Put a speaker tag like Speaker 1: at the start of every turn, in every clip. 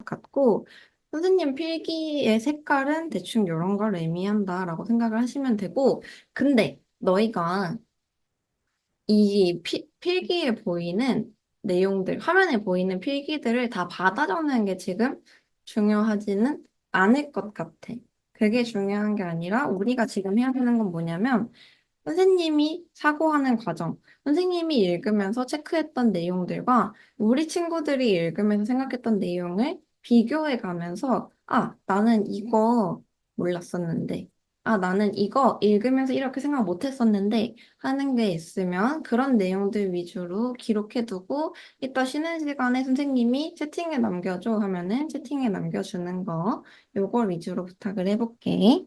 Speaker 1: 것 같고, 선생님 필기의 색깔은 대충 이런 걸 의미한다라고 생각을 하시면 되고, 근데 너희가 이 필기에 보이는 내용들, 화면에 보이는 필기들을 다 받아 적는 게 지금 중요하지는 않을 것 같아. 그게 중요한 게 아니라 우리가 지금 해야 되는 건 뭐냐면 선생님이 사고하는 과정, 선생님이 읽으면서 체크했던 내용들과 우리 친구들이 읽으면서 생각했던 내용을 비교해 가면서, 아, 나는 이거 몰랐었는데, 아, 나는 이거 읽으면서 이렇게 생각 못 했었는데 하는 게 있으면 그런 내용들 위주로 기록해 두고 이따 쉬는 시간에 선생님이 채팅에 남겨줘 하면은 채팅에 남겨주는 거, 요걸 위주로 부탁을 해볼게.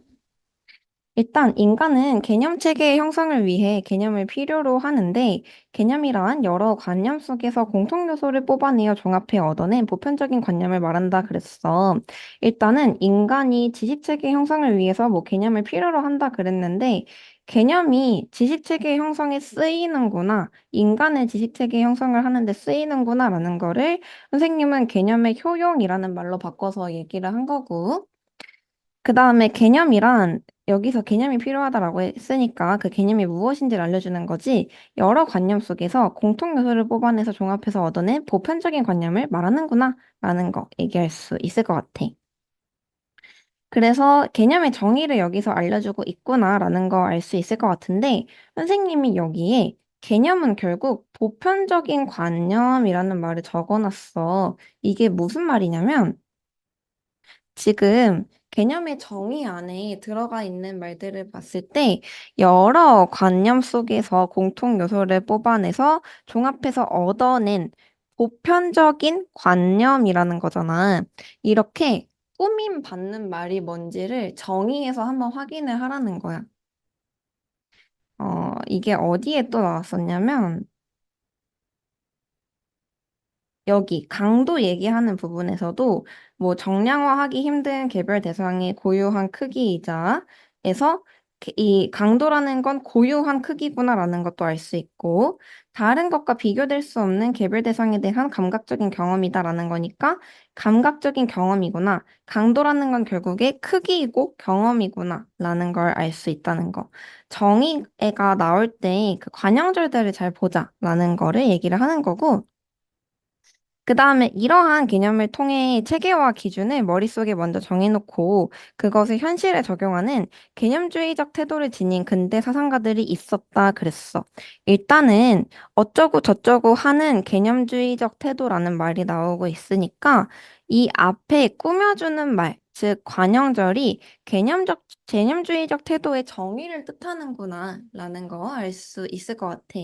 Speaker 1: 일단 인간은 개념 체계의 형성을 위해 개념을 필요로 하는데 개념이란 여러 관념 속에서 공통 요소를 뽑아내어 종합해 얻어낸 보편적인 관념을 말한다 그랬어. 일단은 인간이 지식 체계 형성을 위해서 뭐 개념을 필요로 한다 그랬는데 개념이 지식 체계 형성에 쓰이는구나, 인간의 지식 체계 형성을 하는데 쓰이는구나라는 거를 선생님은 개념의 효용이라는 말로 바꿔서 얘기를 한 거고. 그 다음에 개념이란 여기서 개념이 필요하다라고 했으니까 그 개념이 무엇인지를 알려주는 거지 여러 관념 속에서 공통 요소를 뽑아내서 종합해서 얻어낸 보편적인 관념을 말하는구나 라는 거 얘기할 수 있을 것 같아. 그래서 개념의 정의를 여기서 알려주고 있구나라는 거 알 수 있을 것 같은데 선생님이 여기에 개념은 결국 보편적인 관념이라는 말을 적어놨어. 이게 무슨 말이냐면 지금 개념의 정의 안에 들어가 있는 말들을 봤을 때 여러 관념 속에서 공통 요소를 뽑아내서 종합해서 얻어낸 보편적인 관념이라는 거잖아. 이렇게 꾸밈 받는 말이 뭔지를 정의해서 한번 확인을 하라는 거야. 이게 어디에 또 나왔었냐면 여기 강도 얘기하는 부분에서도 뭐 정량화하기 힘든 개별 대상의 고유한 크기이자 에서 이 강도라는 건 고유한 크기구나라는 것도 알 수 있고 다른 것과 비교될 수 없는 개별 대상에 대한 감각적인 경험이다라는 거니까 감각적인 경험이구나. 강도라는 건 결국에 크기이고 경험이구나라는 걸 알 수 있다는 거. 정의가 나올 때 그 관형절들을 잘 보자라는 거를 얘기를 하는 거고 그 다음에 이러한 개념을 통해 체계와 기준을 머릿속에 먼저 정해놓고 그것을 현실에 적용하는 개념주의적 태도를 지닌 근대 사상가들이 있었다 그랬어. 일단은 어쩌고 저쩌고 하는 개념주의적 태도라는 말이 나오고 있으니까 이 앞에 꾸며주는 말, 즉 관형절이 개념주의적 태도의 정의를 뜻하는구나 라는 거 알 수 있을 것 같아.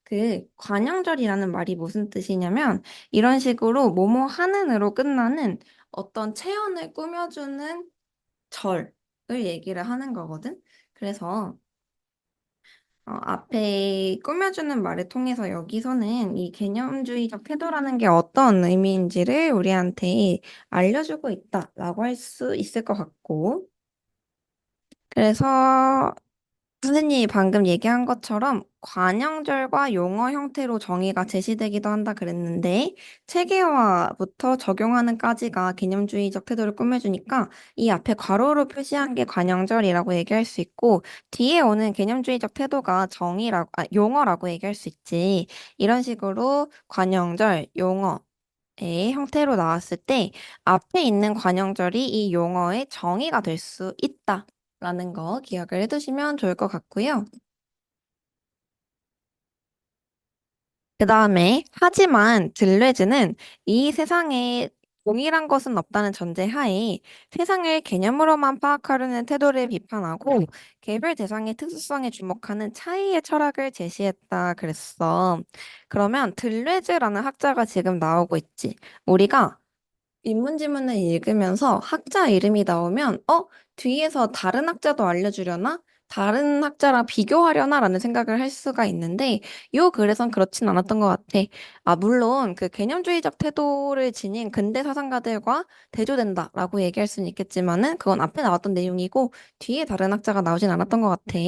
Speaker 1: 그 관형절이라는 말이 무슨 뜻이냐면 이런 식으로 뭐뭐 하는으로 끝나는 어떤 체언을 꾸며주는 절을 얘기를 하는 거거든. 그래서 앞에 꾸며주는 말을 통해서 여기서는 이 개념주의적 태도라는 게 어떤 의미인지를 우리한테 알려주고 있다라고 할 수 있을 것 같고. 그래서 선생님이 방금 얘기한 것처럼 관형절과 용어 형태로 정의가 제시되기도 한다 그랬는데 체계화부터 적용하는까지가 개념주의적 태도를 꾸며주니까 이 앞에 괄호로 표시한 게 관형절이라고 얘기할 수 있고 뒤에 오는 개념주의적 태도가 용어라고 얘기할 수 있지. 이런 식으로 관형절, 용어의 형태로 나왔을 때 앞에 있는 관형절이 이 용어의 정의가 될 수 있다. 라는 거 기억을 해두시면 좋을 것 같고요. 그 다음에, 하지만 들레즈는 이 세상에 동일한 것은 없다는 전제하에 세상을 개념으로만 파악하려는 태도를 비판하고 개별 대상의 특수성에 주목하는 차이의 철학을 제시했다 그랬어. 그러면 들레즈라는 학자가 지금 나오고 있지. 우리가 인문지문을 읽으면서 학자 이름이 나오면, 뒤에서 다른 학자도 알려주려나? 다른 학자랑 비교하려나? 라는 생각을 할 수가 있는데, 요 글에선 그렇진 않았던 것 같아. 아, 물론 그 개념주의적 태도를 지닌 근대 사상가들과 대조된다라고 얘기할 수는 있겠지만은, 그건 앞에 나왔던 내용이고, 뒤에 다른 학자가 나오진 않았던 것 같아.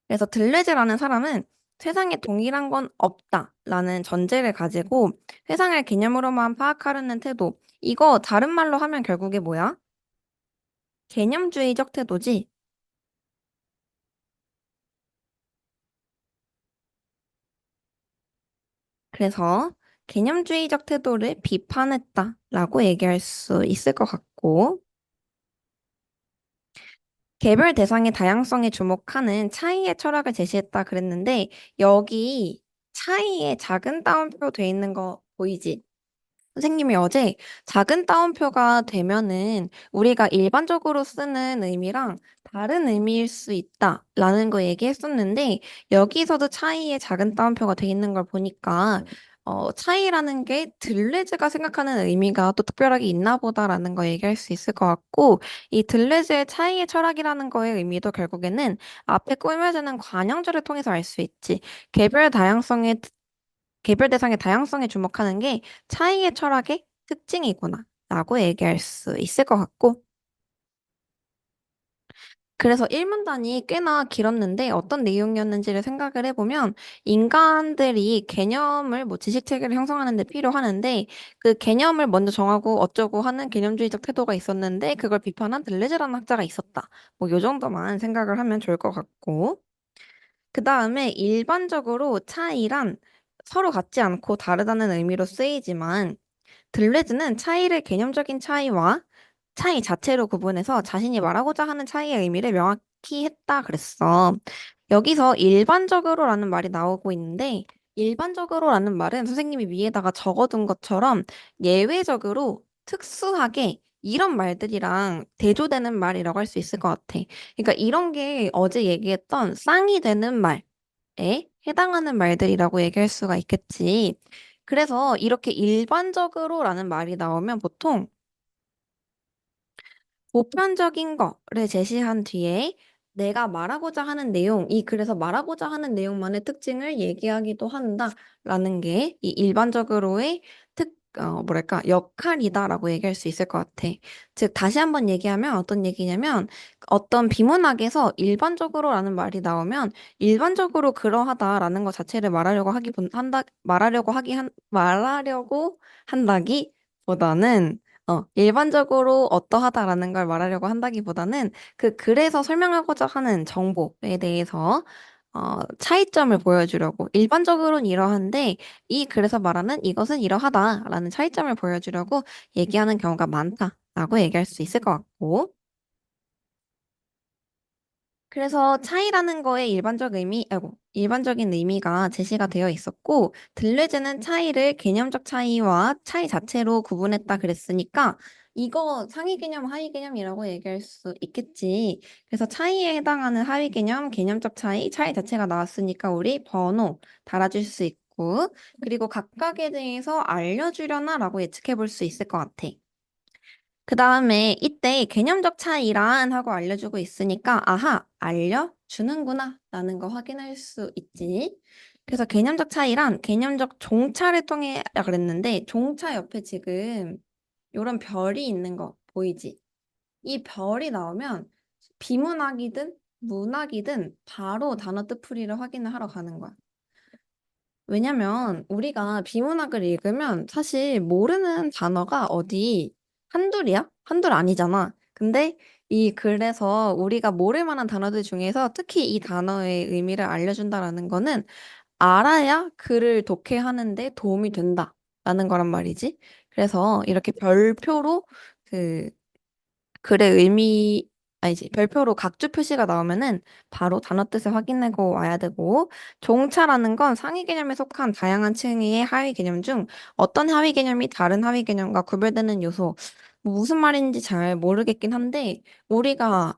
Speaker 1: 그래서 들레즈라는 사람은 세상에 동일한 건 없다라는 전제를 가지고 세상을 개념으로만 파악하려는 태도. 이거 다른 말로 하면 결국에 뭐야? 개념주의적 태도지. 그래서 개념주의적 태도를 비판했다라고 얘기할 수 있을 것 같고, 개별 대상의 다양성에 주목하는 차이의 철학을 제시했다 그랬는데, 여기 차이에 작은 따옴표 돼 있는 거 보이지? 선생님이 어제 작은 따옴표가 되면은 우리가 일반적으로 쓰는 의미랑 다른 의미일 수 있다라는 거 얘기했었는데 여기서도 차이에 작은 따옴표가 돼 있는 걸 보니까 차이라는 게 들레즈가 생각하는 의미가 또 특별하게 있나 보다라는 거 얘기할 수 있을 것 같고 이 들레즈의 차이의 철학이라는 거의 의미도 결국에는 앞에 꾸며지는 관형절을 통해서 알 수 있지. 개별 다양성의 개별 대상의 다양성에 주목하는 게 차이의 철학의 특징이구나 라고 얘기할 수 있을 것 같고 그래서 1문단이 꽤나 길었는데 어떤 내용이었는지를 생각을 해보면 인간들이 개념을 뭐 지식체계를 형성하는 데 필요하는데 그 개념을 먼저 정하고 어쩌고 하는 개념주의적 태도가 있었는데 그걸 비판한 들레즈라는 학자가 있었다. 뭐 요 정도만 생각을 하면 좋을 것 같고 그 다음에 일반적으로 차이란 서로 같지 않고 다르다는 의미로 쓰이지만 들레즈는 차이를 개념적인 차이와 차이 자체로 구분해서 자신이 말하고자 하는 차이의 의미를 명확히 했다 그랬어. 여기서 일반적으로라는 말이 나오고 있는데 일반적으로라는 말은 선생님이 위에다가 적어둔 것처럼 예외적으로 특수하게 이런 말들이랑 대조되는 말이라고 할 수 있을 것 같아. 그러니까 이런 게 어제 얘기했던 쌍이 되는 말에 해당하는 말들이라고 얘기할 수가 있겠지. 그래서 이렇게 일반적으로라는 말이 나오면 보통 보편적인 거를 제시한 뒤에 내가 말하고자 하는 내용, 이 글에서 말하고자 하는 내용만의 특징을 얘기하기도 한다라는 게 이 일반적으로의 뭐랄까, 역할이다라고 얘기할 수 있을 것 같아. 즉, 다시 한번 얘기하면 어떤 얘기냐면 어떤 비문학에서 일반적으로라는 말이 나오면 일반적으로 그러하다라는 것 자체를 말하려고 한다기보다는 일반적으로 어떠하다라는 걸 말하려고 한다기보다는 그 글에서 설명하고자 하는 정보에 대해서 차이점을 보여주려고 일반적으로는 이러한데 이 글에서 말하는 이것은 이러하다라는 차이점을 보여주려고 얘기하는 경우가 많다라고 얘기할 수 있을 것 같고 그래서 차이라는 거에 일반적인 의미가 제시가 되어 있었고, 들레즈는 차이를 개념적 차이와 차이 자체로 구분했다 그랬으니까, 이거 상위 개념, 하위 개념이라고 얘기할 수 있겠지. 그래서 차이에 해당하는 하위 개념, 개념적 차이, 차이 자체가 나왔으니까 우리 번호 달아줄 수 있고, 그리고 각각에 대해서 알려주려나라고 예측해 볼 수 있을 것 같아. 그 다음에 이때 개념적 차이란 하고 알려주고 있으니까 아하, 알려주는구나 라는 거 확인할 수 있지. 그래서 개념적 차이란 개념적 종차를 통해 그랬는데 종차 옆에 지금 이런 별이 있는 거 보이지? 이 별이 나오면 비문학이든 문학이든 바로 단어 뜻풀이를 확인을 하러 가는 거야. 왜냐면 우리가 비문학을 읽으면 사실 모르는 단어가 어디 한둘이야? 한둘 아니잖아. 근데 이 글에서 우리가 모를 만한 단어들 중에서 특히 이 단어의 의미를 알려준다라는 거는 알아야 글을 독해하는데 도움이 된다라는 거란 말이지. 그래서 이렇게 별표로 그 글의 아니지, 별표로 각주 표시가 나오면은 바로 단어 뜻을 확인하고 와야 되고, 종차라는 건 상위 개념에 속한 다양한 층위의 하위 개념 중 어떤 하위 개념이 다른 하위 개념과 구별되는 요소, 뭐 무슨 말인지 잘 모르겠긴 한데, 우리가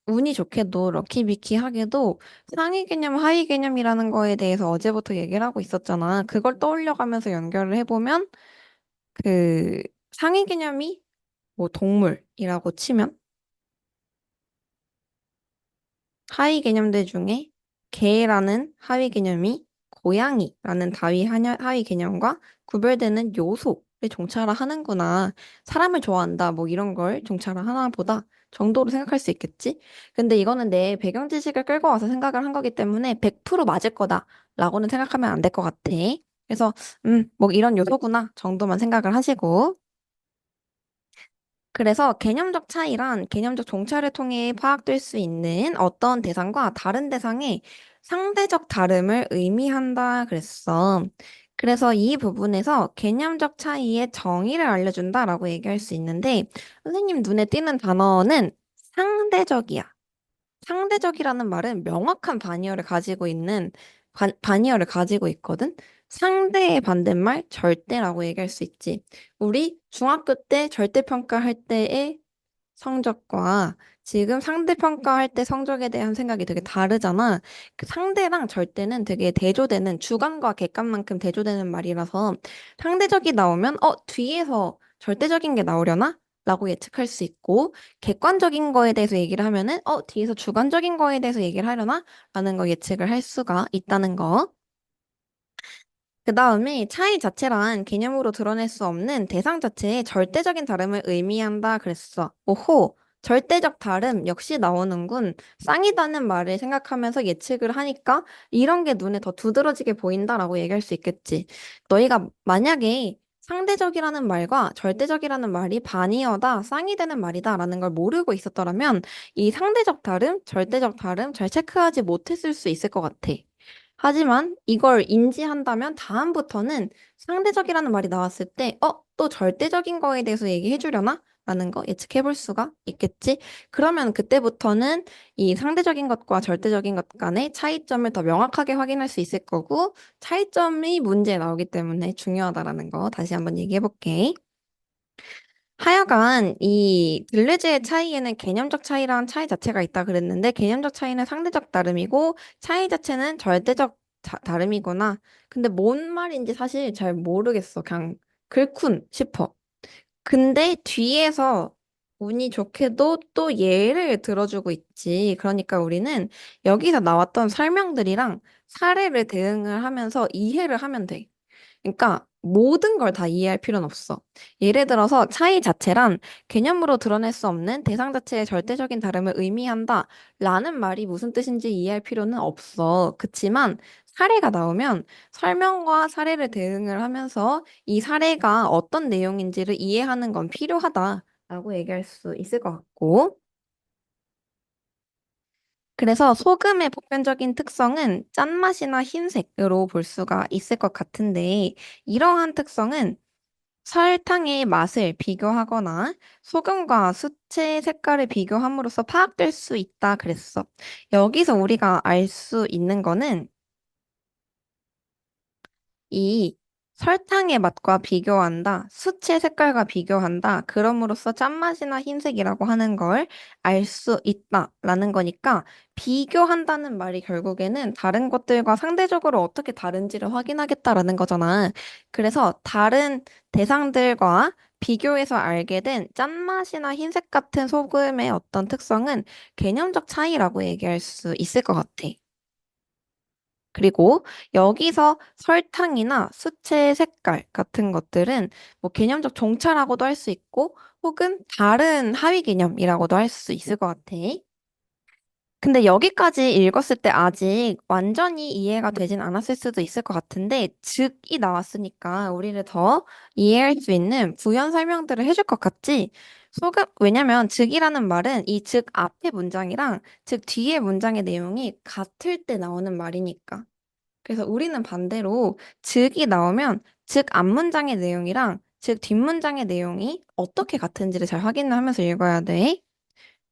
Speaker 1: 운이 좋게도 럭키비키하게도 상위 개념, 하위 개념이라는 거에 대해서 어제부터 얘기를 하고 있었잖아. 그걸 떠올려가면서 연결을 해보면, 그 상위 개념이 뭐 동물이라고 치면 하위 개념들 중에 개라는 하위 개념이 고양이라는 하위 개념과 구별되는 요소 종차를 하는구나. 사람을 좋아한다. 뭐 이런 걸 종차를 하나 보다 정도로 생각할 수 있겠지? 근데 이거는 내 배경 지식을 끌고 와서 생각을 한 거기 때문에 100% 맞을 거다라고는 생각하면 안 될 것 같아. 그래서, 뭐 이런 요소구나 정도만 생각을 하시고. 그래서 개념적 차이란 개념적 종차를 통해 파악될 수 있는 어떤 대상과 다른 대상의 상대적 다름을 의미한다 그랬어. 그래서 이 부분에서 개념적 차이의 정의를 알려준다라고 얘기할 수 있는데, 선생님 눈에 띄는 단어는 상대적이야. 상대적이라는 말은 명확한 반의어를 가지고 있거든. 상대의 반대말 절대라고 얘기할 수 있지. 우리 중학교 때 절대평가할 때의 성적과 지금 상대평가할 때 성적에 대한 생각이 되게 다르잖아. 그 상대랑 절대는 되게 대조되는 주관과 객관만큼 대조되는 말이라서 상대적이 나오면 뒤에서 절대적인 게 나오려나? 라고 예측할 수 있고 객관적인 거에 대해서 얘기를 하면은 뒤에서 주관적인 거에 대해서 얘기를 하려나? 라는 거 예측을 할 수가 있다는 거. 그 다음에 차이 자체란 개념으로 드러낼 수 없는 대상 자체의 절대적인 다름을 의미한다 그랬어. 오호, 절대적 다름 역시 나오는군. 쌍이다는 말을 생각하면서 예측을 하니까 이런 게 눈에 더 두드러지게 보인다라고 얘기할 수 있겠지. 너희가 만약에 상대적이라는 말과 절대적이라는 말이 반이어다, 쌍이 되는 말이다라는 걸 모르고 있었더라면 이 상대적 다름, 절대적 다름 잘 체크하지 못했을 수 있을 것 같아. 하지만 이걸 인지한다면 다음부터는 상대적이라는 말이 나왔을 때, 또 절대적인 거에 대해서 얘기해 주려나? 라는 거 예측해 볼 수가 있겠지? 그러면 그때부터는 이 상대적인 것과 절대적인 것 간의 차이점을 더 명확하게 확인할 수 있을 거고, 차이점이 문제에 나오기 때문에 중요하다라는 거 다시 한번 얘기해 볼게. 하여간 이 들레즈의 차이에는 개념적 차이랑 차이 자체가 있다 그랬는데 개념적 차이는 상대적 다름이고 차이 자체는 절대적 다름이구나. 근데 뭔 말인지 사실 잘 모르겠어. 그냥 글쿤 싶어. 근데 뒤에서 운이 좋게도 또 예를 들어주고 있지. 그러니까 우리는 여기서 나왔던 설명들이랑 사례를 대응을 하면서 이해를 하면 돼. 그러니까 모든 걸 다 이해할 필요는 없어. 예를 들어서 차이 자체란 개념으로 드러낼 수 없는 대상 자체의 절대적인 다름을 의미한다 라는 말이 무슨 뜻인지 이해할 필요는 없어. 그치만 사례가 나오면 설명과 사례를 대응을 하면서 이 사례가 어떤 내용인지를 이해하는 건 필요하다라고 얘기할 수 있을 것 같고. 그래서 소금의 보편적인 특성은 짠맛이나 흰색으로 볼 수가 있을 것 같은데, 이러한 특성은 설탕의 맛을 비교하거나 소금과 수채의 색깔을 비교함으로써 파악될 수 있다 그랬어. 여기서 우리가 알 수 있는 거는 이 설탕의 맛과 비교한다, 수채 색깔과 비교한다, 그럼으로써 짠맛이나 흰색이라고 하는 걸 알 수 있다라는 거니까 비교한다는 말이 결국에는 다른 것들과 상대적으로 어떻게 다른지를 확인하겠다라는 거잖아. 그래서 다른 대상들과 비교해서 알게 된 짠맛이나 흰색 같은 소금의 어떤 특성은 개념적 차이라고 얘기할 수 있을 것 같아. 그리고 여기서 설탕이나 수채 색깔 같은 것들은 뭐 개념적 종차라고도 할 수 있고 혹은 다른 하위 개념이라고도 할 수 있을 것 같아. 근데 여기까지 읽었을 때 아직 완전히 이해가 되진 않았을 수도 있을 것 같은데 즉이 나왔으니까 우리를 더 이해할 수 있는 부연 설명들을 해줄 것 같지? 왜냐면 즉이라는 말은 이 즉 앞의 문장이랑 즉 뒤의 문장의 내용이 같을 때 나오는 말이니까. 그래서 우리는 반대로 즉이 나오면 즉 앞문장의 내용이랑 즉 뒷문장의 내용이 어떻게 같은지를 잘 확인을 하면서 읽어야 돼.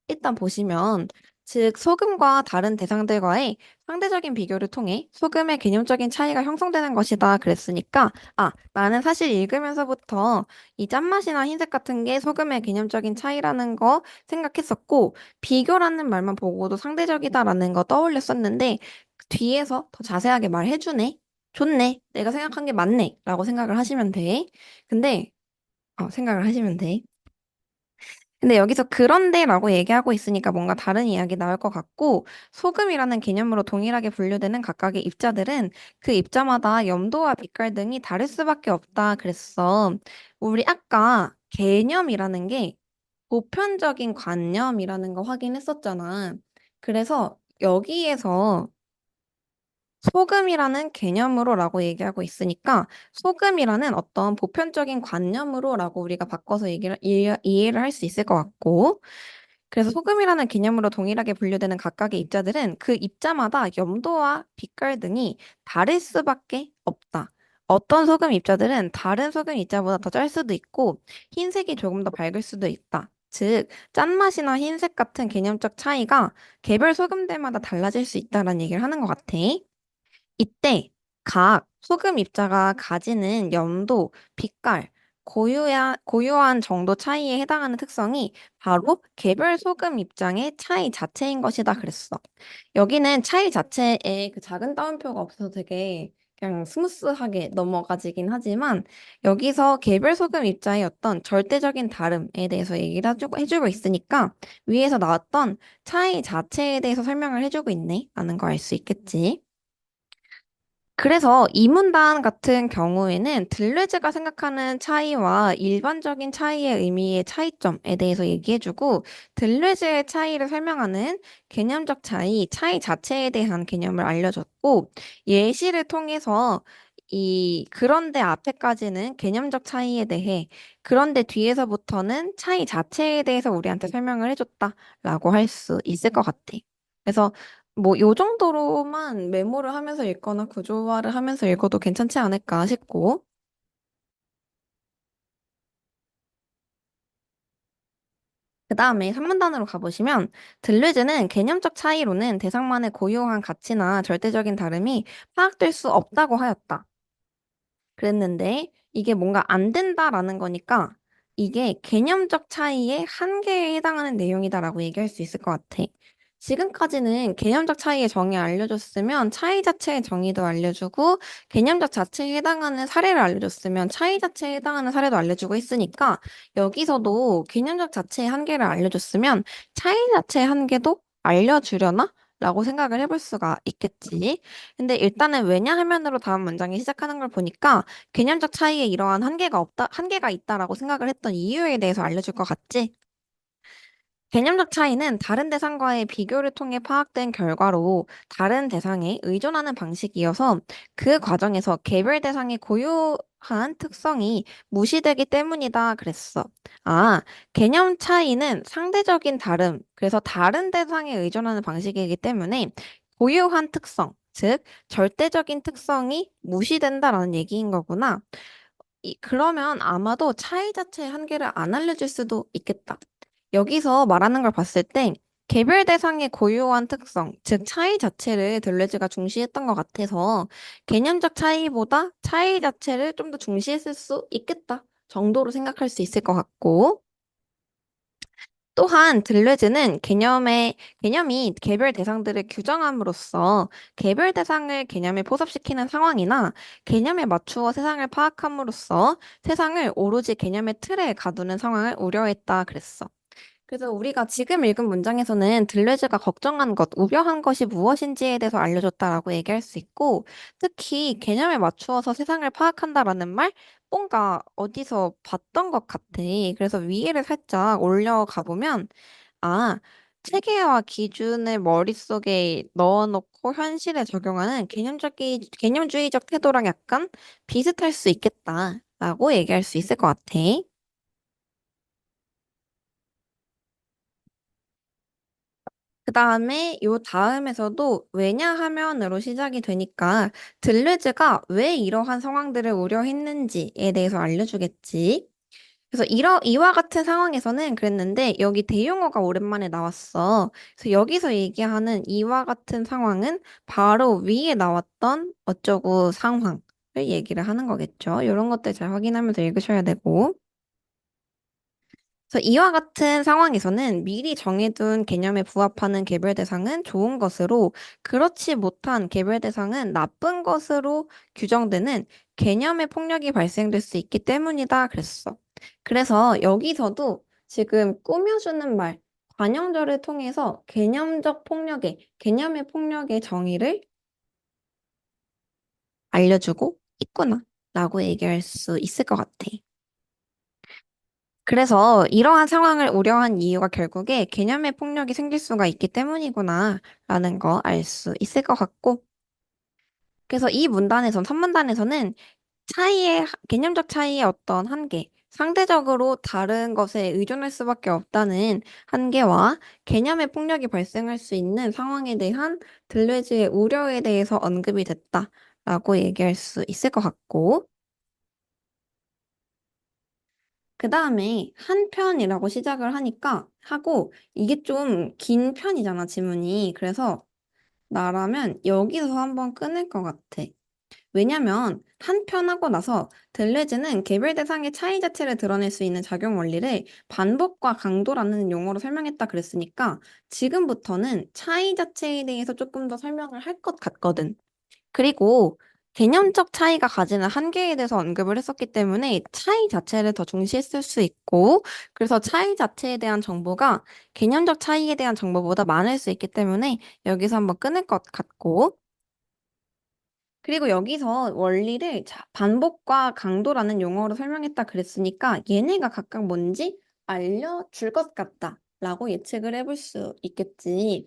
Speaker 1: 일단 보시면 즉 소금과 다른 대상들과의 상대적인 비교를 통해 소금의 개념적인 차이가 형성되는 것이다 그랬으니까 나는 사실 읽으면서부터 이 짠맛이나 흰색 같은 게 소금의 개념적인 차이라는 거 생각했었고 비교라는 말만 보고도 상대적이다라는 거 떠올렸었는데 뒤에서 더 자세하게 말해주네. 좋네. 내가 생각한 게 맞네. 라고 생각을 하시면 돼. 근데 생각을 하시면 돼. 근데 여기서 그런데라고 얘기하고 있으니까 뭔가 다른 이야기 나올 것 같고, 소금이라는 개념으로 동일하게 분류되는 각각의 입자들은 그 입자마다 염도와 빛깔 등이 다를 수밖에 없다 그랬어. 우리 아까 개념이라는 게 보편적인 관념이라는 거 확인했었잖아. 그래서 여기에서 소금이라는 개념으로라고 얘기하고 있으니까 소금이라는 어떤 보편적인 관념으로라고 우리가 바꿔서 이해를 할 수 있을 것 같고 그래서 소금이라는 개념으로 동일하게 분류되는 각각의 입자들은 그 입자마다 염도와 빛깔 등이 다를 수밖에 없다. 어떤 소금 입자들은 다른 소금 입자보다 더 짤 수도 있고 흰색이 조금 더 밝을 수도 있다. 즉, 짠맛이나 흰색 같은 개념적 차이가 개별 소금들마다 달라질 수 있다라는 얘기를 하는 것 같아. 이때 각 소금 입자가 가지는 염도, 빛깔, 고유한 정도 차이에 해당하는 특성이 바로 개별 소금 입장의 차이 자체인 것이다 그랬어. 여기는 차이 자체에 그 작은 따옴표가 없어서 되게 그냥 스무스하게 넘어가지긴 하지만 여기서 개별 소금 입자의 어떤 절대적인 다름에 대해서 얘기를 해주고 있으니까 위에서 나왔던 차이 자체에 대해서 설명을 해주고 있네 라는 거 알 수 있겠지. 그래서 이 문단 같은 경우에는 들레즈가 생각하는 차이와 일반적인 차이의 의미의 차이점에 대해서 얘기해주고 들레즈의 차이를 설명하는 개념적 차이 자체에 대한 개념을 알려줬고 예시를 통해서 이 그런데 앞에까지는 개념적 차이에 대해 그런데 뒤에서부터는 차이 자체에 대해서 우리한테 설명을 해줬다라고 할 수 있을 것 같아. 그래서 뭐, 요 정도로만 메모를 하면서 읽거나 구조화를 하면서 읽어도 괜찮지 않을까 싶고. 그 다음에 3문단으로 가보시면, 들르즈는 개념적 차이로는 대상만의 고유한 가치나 절대적인 다름이 파악될 수 없다고 하였다. 그랬는데 이게 뭔가 안 된다라는 거니까 이게 개념적 차이의 한계에 해당하는 내용이다라고 얘기할 수 있을 것 같아. 지금까지는 개념적 차이의 정의 알려줬으면 차이 자체의 정의도 알려주고 개념적 자체에 해당하는 사례를 알려줬으면 차이 자체에 해당하는 사례도 알려주고 했으니까 여기서도 개념적 자체의 한계를 알려줬으면 차이 자체의 한계도 알려주려나? 라고 생각을 해볼 수가 있겠지. 근데 일단은 왜냐하면으로 다음 문장이 시작하는 걸 보니까 개념적 차이에 이러한 한계가 있다라고 생각을 했던 이유에 대해서 알려줄 것 같지? 개념적 차이는 다른 대상과의 비교를 통해 파악된 결과로 다른 대상에 의존하는 방식이어서 그 과정에서 개별 대상의 고유한 특성이 무시되기 때문이다 그랬어. 아, 개념 차이는 상대적인 다름, 그래서 다른 대상에 의존하는 방식이기 때문에 고유한 특성, 즉 절대적인 특성이 무시된다라는 얘기인 거구나. 그러면 아마도 차이 자체의 한계를 안 알려줄 수도 있겠다. 여기서 말하는 걸 봤을 때 개별 대상의 고유한 특성, 즉 차이 자체를 들레즈가 중시했던 것 같아서 개념적 차이보다 차이 자체를 좀 더 중시했을 수 있겠다 정도로 생각할 수 있을 것 같고 또한 들레즈는 개념이 개별 대상들을 규정함으로써 개별 대상을 개념에 포섭시키는 상황이나 개념에 맞추어 세상을 파악함으로써 세상을 오로지 개념의 틀에 가두는 상황을 우려했다 그랬어. 그래서 우리가 지금 읽은 문장에서는 들레즈가 걱정한 것, 우려한 것이 무엇인지에 대해서 알려줬다라고 얘기할 수 있고, 특히 개념에 맞추어서 세상을 파악한다라는 말, 뭔가 어디서 봤던 것 같아. 그래서 위에를 살짝 올려가 보면, 아, 체계와 기준을 머릿속에 넣어놓고 현실에 적용하는 개념주의적 태도랑 약간 비슷할 수 있겠다라고 얘기할 수 있을 것 같아. 그 다음에 요 다음에서도 왜냐하면으로 시작이 되니까 들레즈가 왜 이러한 상황들을 우려했는지에 대해서 알려주겠지. 그래서 이와 같은 상황에서는 그랬는데 여기 대용어가 오랜만에 나왔어. 그래서 여기서 얘기하는 이와 같은 상황은 바로 위에 나왔던 어쩌고 상황을 얘기를 하는 거겠죠. 이런 것들 잘 확인하면서 읽으셔야 되고. 그래서 이와 같은 상황에서는 미리 정해둔 개념에 부합하는 개별 대상은 좋은 것으로 그렇지 못한 개별 대상은 나쁜 것으로 규정되는 개념의 폭력이 발생될 수 있기 때문이다 그랬어. 그래서 여기서도 지금 꾸며주는 말, 관용절을 통해서 개념의 폭력의 정의를 알려주고 있구나. 라고 얘기할 수 있을 것 같아. 그래서 이러한 상황을 우려한 이유가 결국에 개념의 폭력이 생길 수가 있기 때문이구나. 라는 거 알 수 있을 것 같고. 그래서 이 문단에선, 3문단에서는 개념적 차이의 어떤 한계, 상대적으로 다른 것에 의존할 수밖에 없다는 한계와 개념의 폭력이 발생할 수 있는 상황에 대한 들레즈의 우려에 대해서 언급이 됐다라고 얘기할 수 있을 것 같고, 그 다음에 한 편이라고 시작을 하고, 이게 좀 긴 편이잖아, 지문이. 그래서 나라면 여기서 한번 끊을 것 같아. 왜냐면 한편 하고 나서 델레즈는 개별 대상의 차이 자체를 드러낼 수 있는 작용 원리를 반복과 강도라는 용어로 설명했다 그랬으니까 지금부터는 차이 자체에 대해서 조금 더 설명을 할 것 같거든. 그리고 개념적 차이가 가지는 한계에 대해서 언급을 했었기 때문에 차이 자체를 더 중시했을 수 있고, 그래서 차이 자체에 대한 정보가 개념적 차이에 대한 정보보다 많을 수 있기 때문에 여기서 한번 끊을 것 같고, 그리고 여기서 원리를 반복과 강도라는 용어로 설명했다 그랬으니까 얘네가 각각 뭔지 알려줄 것 같다 라고 예측을 해볼 수 있겠지.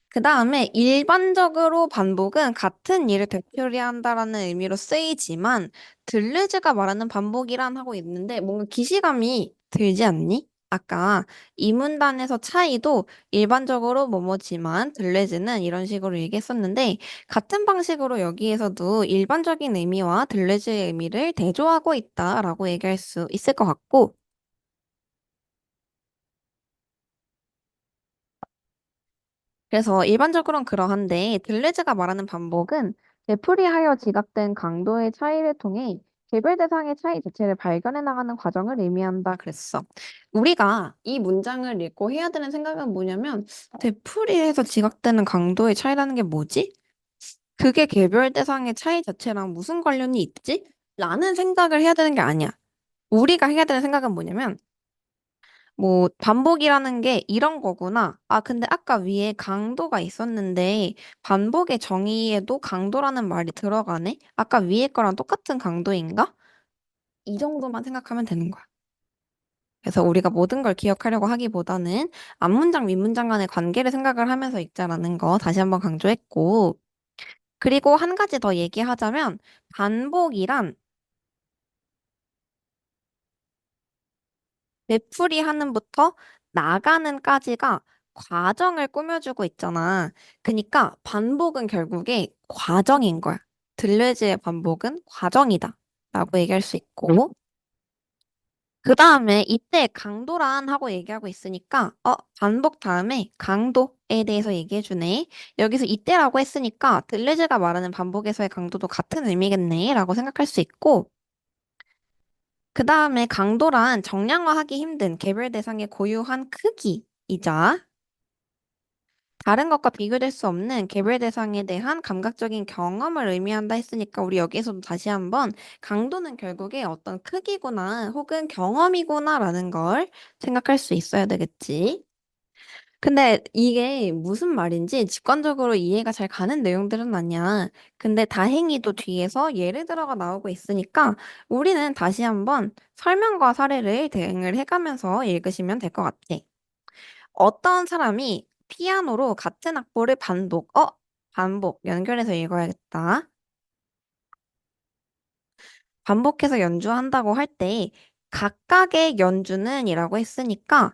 Speaker 1: 그 다음에 일반적으로 반복은 같은 일을 되풀이한다라는 의미로 쓰이지만 들르즈가 말하는 반복이란 하고 있는데 뭔가 기시감이 들지 않니? 아까 이 문단에서 차이도 일반적으로 뭐뭐지만 들레즈는 이런 식으로 얘기했었는데 같은 방식으로 여기에서도 일반적인 의미와 들레즈의 의미를 대조하고 있다라고 얘기할 수 있을 것 같고 그래서 일반적으로는 그러한데 들레즈가 말하는 반복은 되풀이하여 지각된 강도의 차이를 통해 개별 대상의 차이 자체를 발견해 나가는 과정을 의미한다 그랬어. 우리가 이 문장을 읽고 해야 되는 생각은 뭐냐면 되풀이해서 지각되는 강도의 차이라는 게 뭐지? 그게 개별 대상의 차이 자체랑 무슨 관련이 있지? 라는 생각을 해야 되는 게 아니야. 우리가 해야 되는 생각은 뭐냐면 뭐, 반복이라는 게 이런 거구나. 아, 근데 아까 위에 강도가 있었는데, 반복의 정의에도 강도라는 말이 들어가네? 아까 위에 거랑 똑같은 강도인가? 이 정도만 생각하면 되는 거야. 그래서 우리가 모든 걸 기억하려고 하기보다는 앞문장, 윗문장 간의 관계를 생각을 하면서 읽자라는 거 다시 한번 강조했고, 그리고 한 가지 더 얘기하자면, 반복이란 되풀이 하는부터 나가는까지가 과정을 꾸며주고 있잖아. 그러니까 반복은 결국에 과정인 거야. 들레즈의 반복은 과정이다. 라고 얘기할 수 있고. 그 다음에 이때 강도란 하고 얘기하고 있으니까, 반복 다음에 강도에 대해서 얘기해주네. 여기서 이때라고 했으니까 들레즈가 말하는 반복에서의 강도도 같은 의미겠네. 라고 생각할 수 있고. 그 다음에 강도란 정량화하기 힘든 개별 대상의 고유한 크기이자 다른 것과 비교될 수 없는 개별 대상에 대한 감각적인 경험을 의미한다 했으니까 우리 여기서도 다시 한번 강도는 결국에 어떤 크기구나 혹은 경험이구나라는 걸 생각할 수 있어야 되겠지. 근데 이게 무슨 말인지 직관적으로 이해가 잘 가는 내용들은 아니야. 근데 다행히도 뒤에서 예를 들어가 나오고 있으니까 우리는 다시 한번 설명과 사례를 대응을 해가면서 읽으시면 될 것 같아. 어떤 사람이 피아노로 같은 악보를 반복, 연결해서 읽어야겠다. 반복해서 연주한다고 할 때 각각의 연주는이라고 했으니까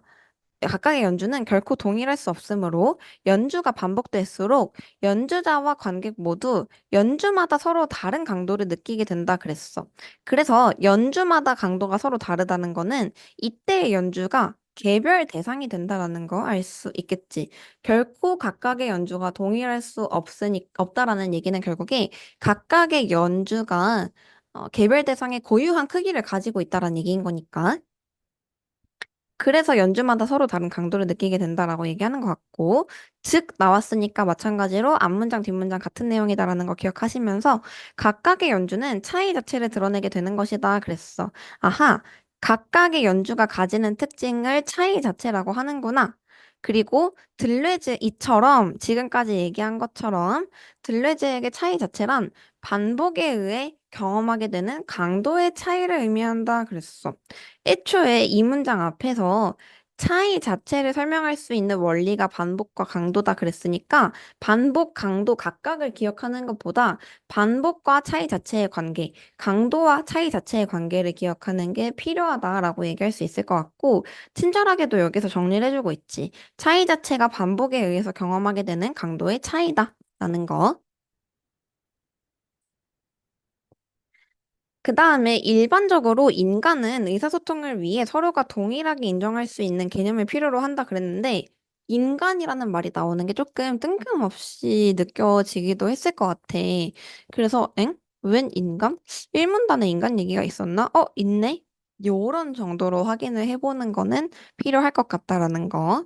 Speaker 1: 각각의 연주는 결코 동일할 수 없으므로 연주가 반복될수록 연주자와 관객 모두 연주마다 서로 다른 강도를 느끼게 된다 그랬어. 그래서 연주마다 강도가 서로 다르다는 거는 이때의 연주가 개별 대상이 된다라는 거 알 수 있겠지. 결코 각각의 연주가 동일할 수 없다라는 얘기는 결국에 각각의 연주가 개별 대상의 고유한 크기를 가지고 있다라는 얘기인 거니까. 그래서 연주마다 서로 다른 강도를 느끼게 된다라고 얘기하는 것 같고, 즉 나왔으니까 마찬가지로 앞문장, 뒷문장 같은 내용이다라는 거 기억하시면서 각각의 연주는 차이 자체를 드러내게 되는 것이다 그랬어. 아하, 각각의 연주가 가지는 특징을 차이 자체라고 하는구나. 그리고 들레즈 이처럼 지금까지 얘기한 것처럼 들레즈에게 차이 자체란 반복에 의해 경험하게 되는 강도의 차이를 의미한다 그랬어. 애초에 이 문장 앞에서 차이 자체를 설명할 수 있는 원리가 반복과 강도다 그랬으니까 반복, 강도 각각을 기억하는 것보다 반복과 차이 자체의 관계, 강도와 차이 자체의 관계를 기억하는 게 필요하다라고 얘기할 수 있을 것 같고, 친절하게도 여기서 정리를 해주고 있지. 차이 자체가 반복에 의해서 경험하게 되는 강도의 차이다. 라는 거. 그 다음에 일반적으로 인간은 의사소통을 위해 서로가 동일하게 인정할 수 있는 개념을 필요로 한다 그랬는데, 인간이라는 말이 나오는 게 조금 뜬금없이 느껴지기도 했을 것 같아. 그래서, 엥? 웬 인간? 일문단에 인간 얘기가 있었나? 있네? 요런 정도로 확인을 해보는 거는 필요할 것 같다라는 거.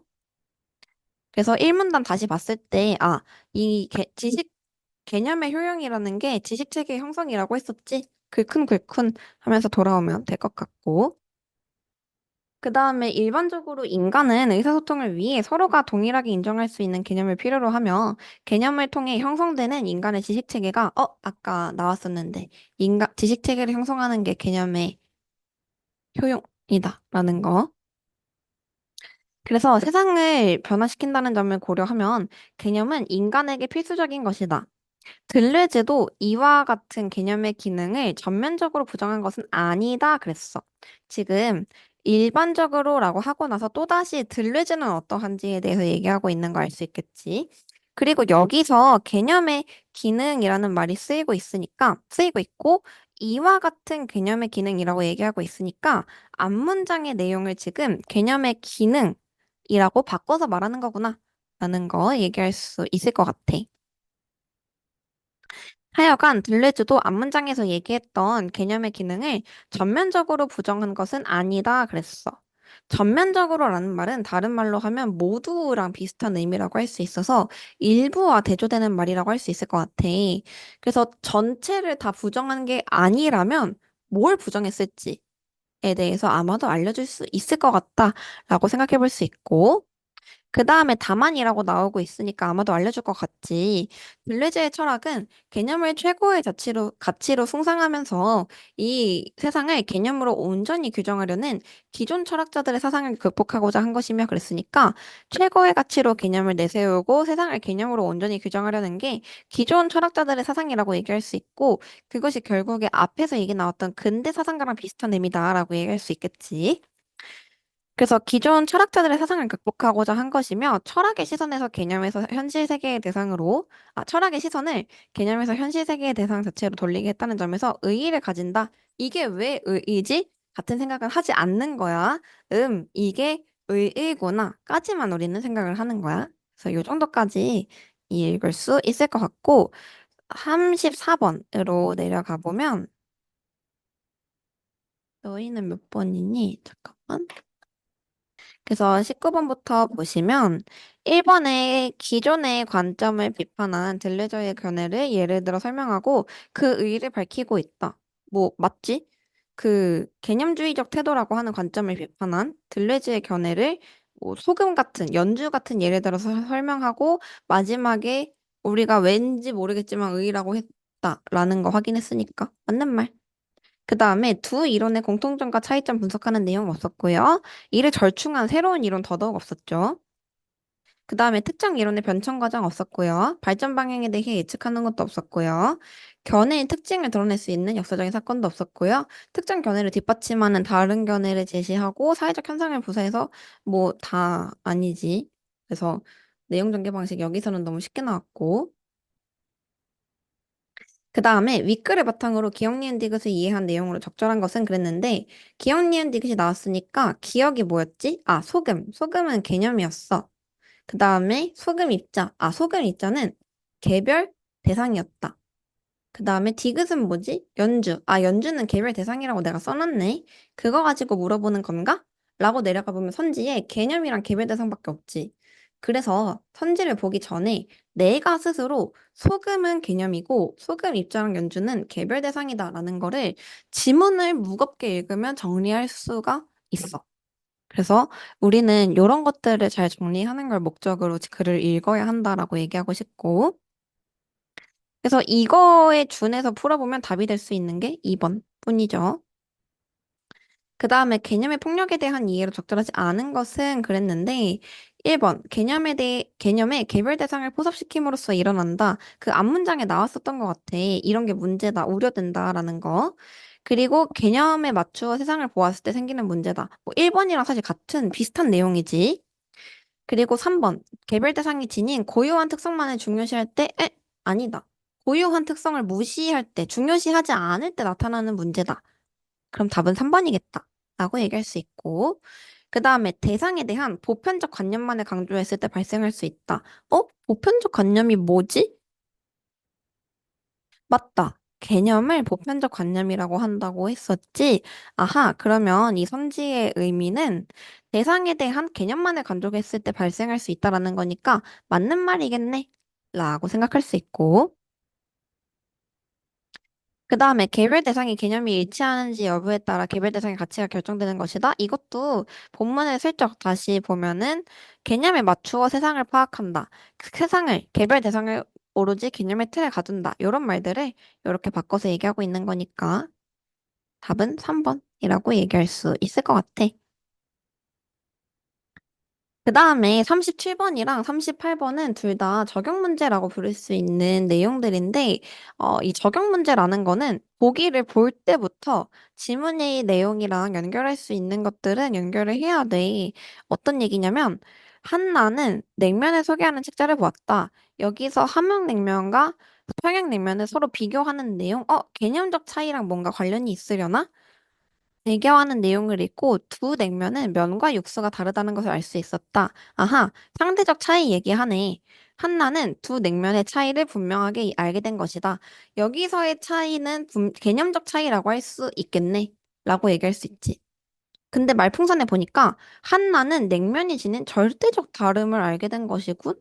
Speaker 1: 그래서 일문단 다시 봤을 때, 지식 개념의 효용이라는 게 지식체계 형성이라고 했었지? 글큰글큰 하면서 돌아오면 될 것 같고. 그 다음에 일반적으로 인간은 의사소통을 위해 서로가 동일하게 인정할 수 있는 개념을 필요로 하며 개념을 통해 형성되는 인간의 지식체계가, 아까 나왔었는데, 지식체계를 형성하는 게 개념의 효용이다. 라는 거. 그래서 세상을 변화시킨다는 점을 고려하면 개념은 인간에게 필수적인 것이다. 들레즈도 이와 같은 개념의 기능을 전면적으로 부정한 것은 아니다 그랬어. 지금 일반적으로라고 하고 나서 또다시 들레즈는 어떠한지에 대해서 얘기하고 있는 거 알 수 있겠지. 그리고 여기서 개념의 기능이라는 말이 쓰이고 있고, 이와 같은 개념의 기능이라고 얘기하고 있으니까 앞문장의 내용을 지금 개념의 기능이라고 바꿔서 말하는 거구나. 라는 거 얘기할 수 있을 것 같아. 하여간 들레즈도 앞문장에서 얘기했던 개념의 기능을 전면적으로 부정한 것은 아니다 그랬어. 전면적으로라는 말은 다른 말로 하면 모두랑 비슷한 의미라고 할 수 있어서 일부와 대조되는 말이라고 할 수 있을 것 같아. 그래서 전체를 다 부정한 게 아니라면 뭘 부정했을지에 대해서 아마도 알려줄 수 있을 것 같다라고 생각해 볼 수 있고, 그 다음에 다만이라고 나오고 있으니까 아마도 알려줄 것 같지. 들레즈의 철학은 개념을 최고의 가치로 숭상하면서 이 세상을 개념으로 온전히 규정하려는 기존 철학자들의 사상을 극복하고자 한 것이며 그랬으니까 최고의 가치로 개념을 내세우고 세상을 개념으로 온전히 규정하려는 게 기존 철학자들의 사상이라고 얘기할 수 있고 그것이 결국에 앞에서 얘기 나왔던 근대 사상가랑 비슷한 의미다라고 얘기할 수 있겠지. 그래서 기존 철학자들의 사상을 극복하고자 한 것이며, 철학의 시선을 개념에서 현실 세계의 대상 자체로 돌리게 했다는 점에서 의의를 가진다. 이게 왜 의의지? 같은 생각을 하지 않는 거야. 이게 의의구나. 까지만 우리는 생각을 하는 거야. 그래서 이 정도까지 읽을 수 있을 것 같고, 34번으로 내려가 보면, 너희는 몇 번이니? 잠깐만. 그래서 19번부터 보시면 1번에 기존의 관점을 비판한 들레저의 견해를 예를 들어 설명하고 그 의의를 밝히고 있다. 뭐 맞지? 그 개념주의적 태도라고 하는 관점을 비판한 들레즈의 견해를 뭐 소금 같은 연주 같은 예를 들어서 설명하고 마지막에 우리가 왠지 모르겠지만 의의라고 했다라는 거 확인했으니까 맞는 말. 그 다음에 두 이론의 공통점과 차이점 분석하는 내용 없었고요. 이를 절충한 새로운 이론 더더욱 없었죠. 그 다음에 특정 이론의 변천 과정 없었고요. 발전 방향에 대해 예측하는 것도 없었고요. 견해의 특징을 드러낼 수 있는 역사적인 사건도 없었고요. 특정 견해를 뒷받침하는 다른 견해를 제시하고 사회적 현상을 부사해서 뭐 다 아니지. 그래서 내용 전개 방식 여기서는 너무 쉽게 나왔고. 그 다음에 윗글을 바탕으로 기억 니은 디귿을 이해한 내용으로 적절한 것은 그랬는데 기억 니은 디귿이 나왔으니까 기억이 뭐였지? 소금. 소금은 개념이었어. 그 다음에 소금 입자. 소금 입자는 개별 대상이었다. 그 다음에 디귿은 뭐지? 연주. 연주는 개별 대상이라고 내가 써놨네. 그거 가지고 물어보는 건가? 라고 내려가 보면 선지에 개념이랑 개별 대상밖에 없지. 그래서 선지를 보기 전에 내가 스스로 소금은 개념이고 소금 입자랑 연주는 개별 대상이다라는 거를 지문을 무겁게 읽으면 정리할 수가 있어. 그래서 우리는 이런 것들을 잘 정리하는 걸 목적으로 글을 읽어야 한다라고 얘기하고 싶고, 그래서 이거에 준해서 풀어보면 답이 될 수 있는 게 2번 뿐이죠. 그 다음에 개념의 폭력에 대한 이해로 적절하지 않은 것은 그랬는데, 1번, 개념의 개별 대상을 포섭시킴으로써 일어난다. 그 앞문장에 나왔었던 것 같아. 이런 게 문제다, 우려된다라는 거. 그리고 개념에 맞추어 세상을 보았을 때 생기는 문제다. 뭐 1번이랑 사실 같은 비슷한 내용이지. 그리고 3번, 개별 대상이 지닌 고유한 특성만을 중요시할 때, 아니다. 고유한 특성을 무시할 때, 중요시하지 않을 때 나타나는 문제다. 그럼 답은 3번이겠다. 라고 얘기할 수 있고, 그 다음에 대상에 대한 보편적 관념만을 강조했을 때 발생할 수 있다. 보편적 관념이 뭐지? 맞다. 개념을 보편적 관념이라고 한다고 했었지? 아하, 그러면 이 선지의 의미는 대상에 대한 개념만을 강조했을 때 발생할 수 있다라는 거니까 맞는 말이겠네? 라고 생각할 수 있고, 그 다음에 개별 대상이 개념이 일치하는지 여부에 따라 개별 대상의 가치가 결정되는 것이다. 이것도 본문을 슬쩍 다시 보면은 개념에 맞추어 세상을 파악한다. 그 세상을, 개별 대상을 오로지 개념의 틀에 가둔다. 이런 말들을 이렇게 바꿔서 얘기하고 있는 거니까 답은 3번이라고 얘기할 수 있을 것 같아. 그 다음에 37번이랑 38번은 둘 다 적용 문제라고 부를 수 있는 내용들인데, 이 적용 문제라는 거는 보기를 볼 때부터 지문의 내용이랑 연결할 수 있는 것들은 연결을 해야 돼. 어떤 얘기냐면, 한나는 냉면을 소개하는 책자를 보았다. 여기서 함흥냉면과 평양냉면을 서로 비교하는 내용, 개념적 차이랑 뭔가 관련이 있으려나? 대결하는 내용을 읽고 두 냉면은 면과 육수가 다르다는 것을 알 수 있었다. 아하, 상대적 차이 얘기하네. 한나는 두 냉면의 차이를 분명하게 알게 된 것이다. 여기서의 차이는 개념적 차이라고 할 수 있겠네. 라고 얘기할 수 있지. 근데 말풍선에 보니까 한나는 냉면이 지닌 절대적 다름을 알게 된 것이군.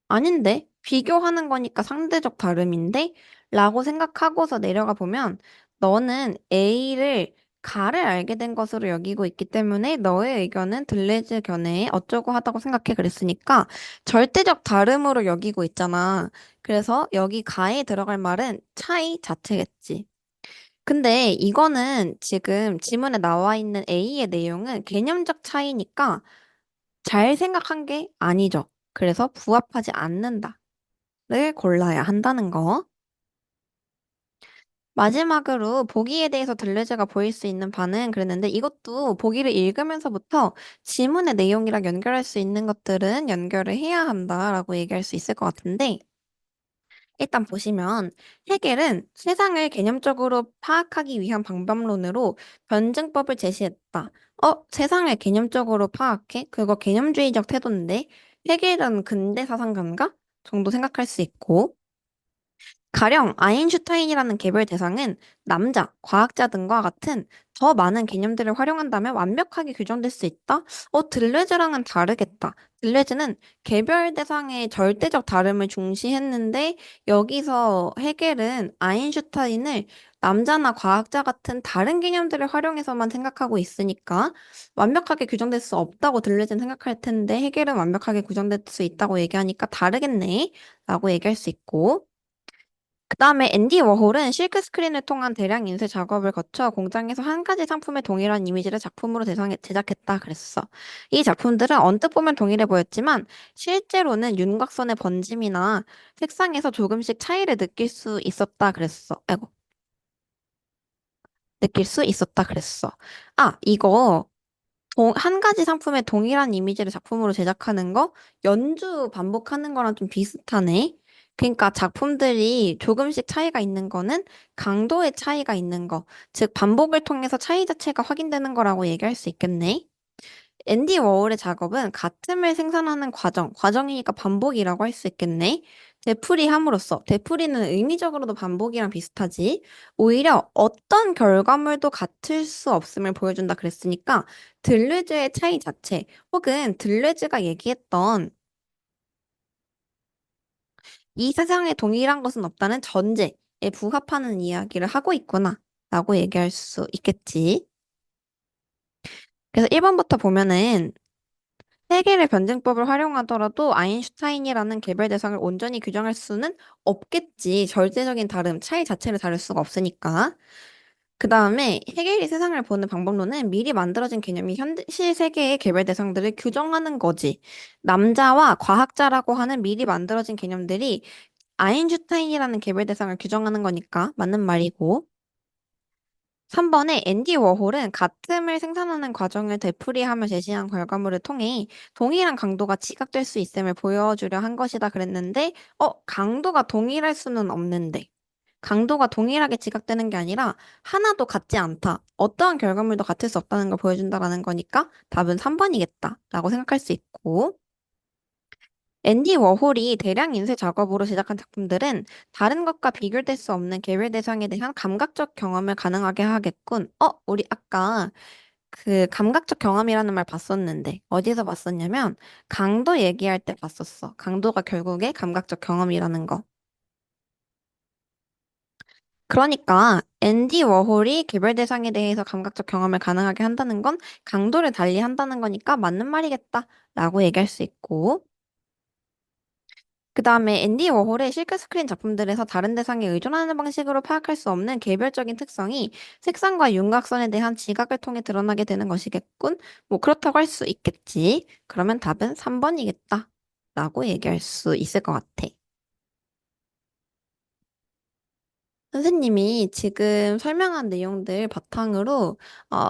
Speaker 1: 아닌데? 비교하는 거니까 상대적 다름인데? 라고 생각하고서 내려가 보면 너는 A를 가를 알게 된 것으로 여기고 있기 때문에 너의 의견은 들레즈 견해에 어쩌고 하다고 생각해 그랬으니까 절대적 다름으로 여기고 있잖아. 그래서 여기 가에 들어갈 말은 차이 자체겠지. 근데 이거는 지금 지문에 나와 있는 A의 내용은 개념적 차이니까 잘 생각한 게 아니죠. 그래서 부합하지 않는다를 골라야 한다는 거. 마지막으로 보기에 대해서 들레즈가 보일 수 있는 반응 그랬는데 이것도 보기를 읽으면서부터 지문의 내용이랑 연결할 수 있는 것들은 연결을 해야 한다라고 얘기할 수 있을 것 같은데 일단 보시면 헤겔은 세상을 개념적으로 파악하기 위한 방법론으로 변증법을 제시했다. 세상을 개념적으로 파악해? 그거 개념주의적 태도인데 헤겔은 근대 사상가인가? 정도 생각할 수 있고 가령 아인슈타인이라는 개별 대상은 남자, 과학자 등과 같은 더 많은 개념들을 활용한다면 완벽하게 규정될 수 있다? 들레즈랑은 다르겠다. 들레즈는 개별 대상의 절대적 다름을 중시했는데 여기서 헤겔은 아인슈타인을 남자나 과학자 같은 다른 개념들을 활용해서만 생각하고 있으니까 완벽하게 규정될 수 없다고 들레즈는 생각할 텐데 헤겔은 완벽하게 규정될 수 있다고 얘기하니까 다르겠네? 라고 얘기할 수 있고 그다음에 앤디 워홀은 실크 스크린을 통한 대량 인쇄 작업을 거쳐 공장에서 한 가지 상품의 동일한 이미지를 작품으로 제작했다 그랬어. 이 작품들은 언뜻 보면 동일해 보였지만 실제로는 윤곽선의 번짐이나 색상에서 조금씩 차이를 느낄 수 있었다 그랬어. 아이고, 느낄 수 있었다 그랬어. 이거 한 가지 상품의 동일한 이미지를 작품으로 제작하는 거, 연주 반복하는 거랑 좀 비슷하네. 그러니까 작품들이 조금씩 차이가 있는 거는 강도의 차이가 있는 거, 즉 반복을 통해서 차이 자체가 확인되는 거라고 얘기할 수 있겠네. 앤디 워홀의 작업은 같음을 생산하는 과정이니까 반복이라고 할 수 있겠네. 되풀이함으로써, 되풀이는 의미적으로도 반복이랑 비슷하지. 오히려 어떤 결과물도 같을 수 없음을 보여준다 그랬으니까, 들레즈의 차이 자체, 혹은 들레즈가 얘기했던 이 세상에 동일한 것은 없다는 전제에 부합하는 이야기를 하고 있구나. 라고 얘기할 수 있겠지. 그래서 1번부터 보면은 해겔의 변증법을 활용하더라도 아인슈타인이라는 개별 대상을 온전히 규정할 수는 없겠지. 절대적인 다름, 차이 자체를 다룰 수가 없으니까. 그 다음에 해겔이 세상을 보는 방법론은 미리 만들어진 개념이 현실 세계의 개별 대상들을 규정하는 거지. 남자와 과학자라고 하는 미리 만들어진 개념들이 아인슈타인이라는 개별 대상을 규정하는 거니까 맞는 말이고. 3번에 앤디 워홀은 가틈을 생산하는 과정을 되풀이하며 제시한 결과물을 통해 동일한 강도가 지각될 수 있음을 보여주려 한 것이다 그랬는데, 강도가 동일할 수는 없는데. 강도가 동일하게 지각되는 게 아니라 하나도 같지 않다. 어떠한 결과물도 같을 수 없다는 걸 보여준다라는 거니까 답은 3번이겠다. 라고 생각할 수 있고. 앤디 워홀이 대량 인쇄 작업으로 제작한 작품들은 다른 것과 비교될 수 없는 개별 대상에 대한 감각적 경험을 가능하게 하겠군. 우리 아까 그 감각적 경험이라는 말 봤었는데 어디서 봤었냐면 강도 얘기할 때 봤었어. 강도가 결국에 감각적 경험이라는 거. 그러니까 앤디 워홀이 개별 대상에 대해서 감각적 경험을 가능하게 한다는 건 강도를 달리 한다는 거니까 맞는 말이겠다. 라고 얘기할 수 있고. 그 다음에 앤디 워홀의 실크 스크린 작품들에서 다른 대상에 의존하는 방식으로 파악할 수 없는 개별적인 특성이 색상과 윤곽선에 대한 지각을 통해 드러나게 되는 것이겠군. 뭐 그렇다고 할 수 있겠지. 그러면 답은 3번이겠다. 라고 얘기할 수 있을 것 같아. 선생님이 지금 설명한 내용들 바탕으로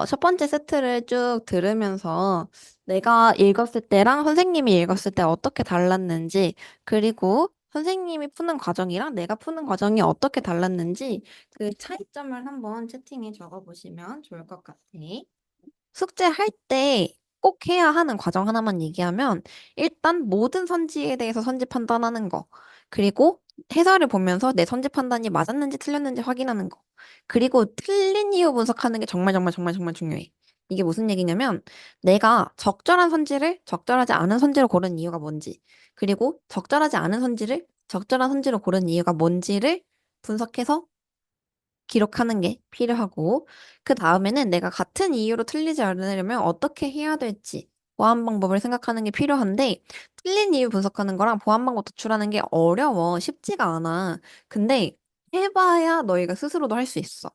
Speaker 1: 첫 번째 세트를 쭉 들으면서 내가 읽었을 때랑 선생님이 읽었을 때 어떻게 달랐는지, 그리고 선생님이 푸는 과정이랑 내가 푸는 과정이 어떻게 달랐는지 그 차이점을 한번 채팅에 적어보시면 좋을 것 같아. 숙제할 때 꼭 해야 하는 과정 하나만 얘기하면 일단 모든 선지에 대해서 선지 판단하는 거. 그리고 해설을 보면서 내 선지 판단이 맞았는지 틀렸는지 확인하는 거. 그리고 틀린 이유 분석하는 게 정말 정말 정말 정말 중요해. 이게 무슨 얘기냐면 내가 적절한 선지를 적절하지 않은 선지로 고른 이유가 뭔지, 그리고 적절하지 않은 선지를 적절한 선지로 고른 이유가 뭔지를 분석해서 기록하는 게 필요하고, 그 다음에는 내가 같은 이유로 틀리지 않으려면 어떻게 해야 될지 보완 방법을 생각하는 게 필요한데, 틀린 이유 분석하는 거랑 보완 방법 도출하는 게 어려워. 쉽지가 않아. 근데 해봐야 너희가 스스로도 할 수 있어.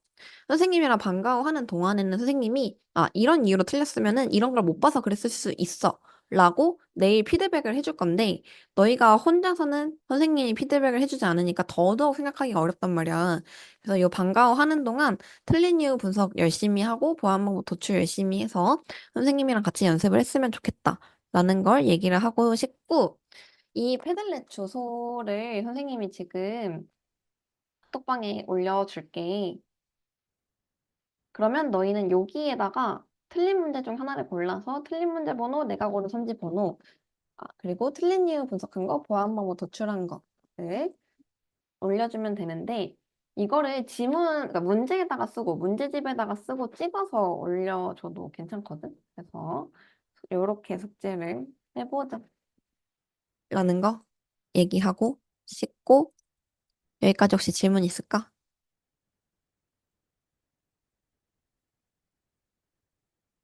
Speaker 1: 선생님이랑 방과후 하는 동안에는 선생님이 이런 이유로 틀렸으면은 이런 걸 못 봐서 그랬을 수 있어. 라고 내일 피드백을 해줄 건데, 너희가 혼자서는 선생님이 피드백을 해주지 않으니까 더더욱 생각하기가 어렵단 말이야. 그래서 이 방과후 하는 동안 틀린 이유 분석 열심히 하고 보안 방법 도출 열심히 해서 선생님이랑 같이 연습을 했으면 좋겠다. 라는 걸 얘기를 하고 싶고, 이 패들렛 주소를 선생님이 지금 톡방에 올려줄게. 그러면 너희는 여기에다가 틀린 문제 중 하나를 골라서 틀린 문제 번호, 내가 고른 선지 번호, 그리고 틀린 이유 분석한 거, 보안 방법 도출한 거를 올려주면 되는데, 이거를 그러니까 문제에다가 쓰고 문제집에다가 쓰고 찍어서 올려줘도 괜찮거든. 그래서 이렇게 숙제를 해보자 라는 거 얘기하고 싶고, 여기까지 혹시 질문 있을까?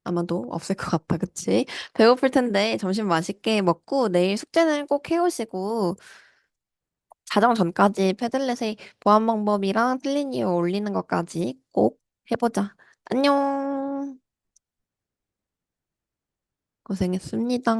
Speaker 1: 아마도 없을 것 같아, 그치? 배고플 텐데 점심 맛있게 먹고 내일 숙제는 꼭 해오시고, 자정 전까지 패들렛의 보안 방법이랑 틀린 이유 올리는 것까지 꼭 해보자. 안녕. 고생했습니다.